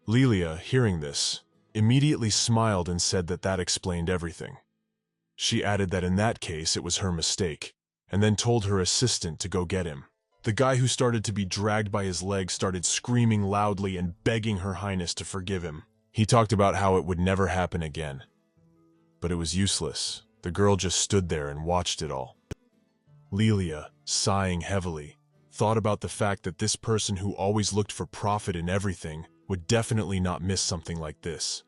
Lilia, hearing this, immediately smiled and said that that explained everything. She added that in that case it was her mistake, and then told her assistant to go get him. The guy who started to be dragged by his legs started screaming loudly and begging Her Highness to forgive him. He talked about how it would never happen again. But it was useless. The girl just stood there and watched it all. Lilia, sighing heavily, thought about the fact that this person who always looked for profit in everything would definitely not miss something like this.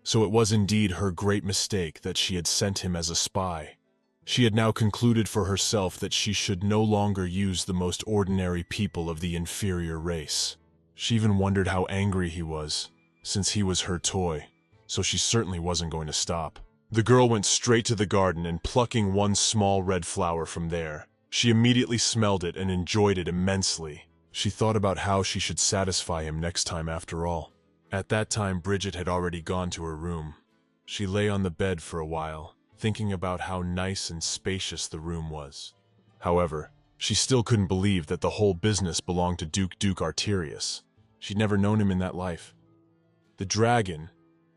So it was indeed her great mistake that she had sent him as a spy. She had now concluded for herself that she should no longer use the most ordinary people of the inferior race. She even wondered how angry he was, since he was her toy, so she certainly wasn't going to stop. The girl went straight to the garden and plucking one small red flower from there, she immediately smelled it and enjoyed it immensely. She thought about how she should satisfy him next time after all. At that time, Brigit had already gone to her room. She lay on the bed for a while, thinking about how nice and spacious the room was. However, she still couldn't believe that the whole business belonged to Duke Arterius. She'd never known him in that life. The dragon,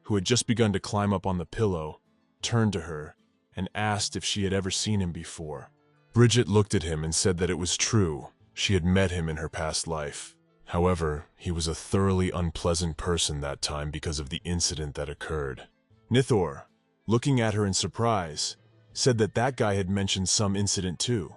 who had just begun to climb up on the pillow, turned to her and asked if she had ever seen him before. Brigit looked at him and said that it was true. She had met him in her past life. However, he was a thoroughly unpleasant person that time because of the incident that occurred. Nidhor, looking at her in surprise, said that that guy had mentioned some incident too,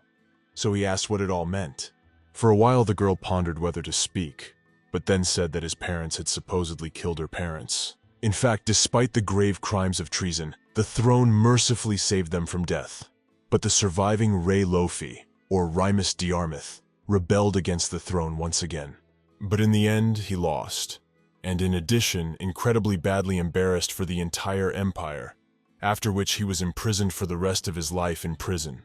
so he asked what it all meant. For a while the girl pondered whether to speak, but then said that his parents had supposedly killed her parents. In fact, despite the grave crimes of treason, the throne mercifully saved them from death. But the surviving Ray Lofi, or Rimus Diarmith, rebelled against the throne once again. But in the end, he lost, and in addition, incredibly badly embarrassed for the entire empire, after which he was imprisoned for the rest of his life in prison.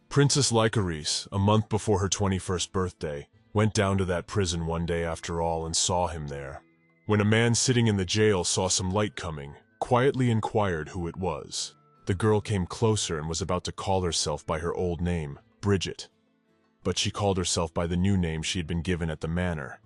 Princess Lycoris, a month before her 21st birthday, went down to that prison one day after all and saw him there. When a man sitting in the jail saw some light coming, quietly inquired who it was. The girl came closer and was about to call herself by her old name, Brigit. But she called herself by the new name she had been given at the manor,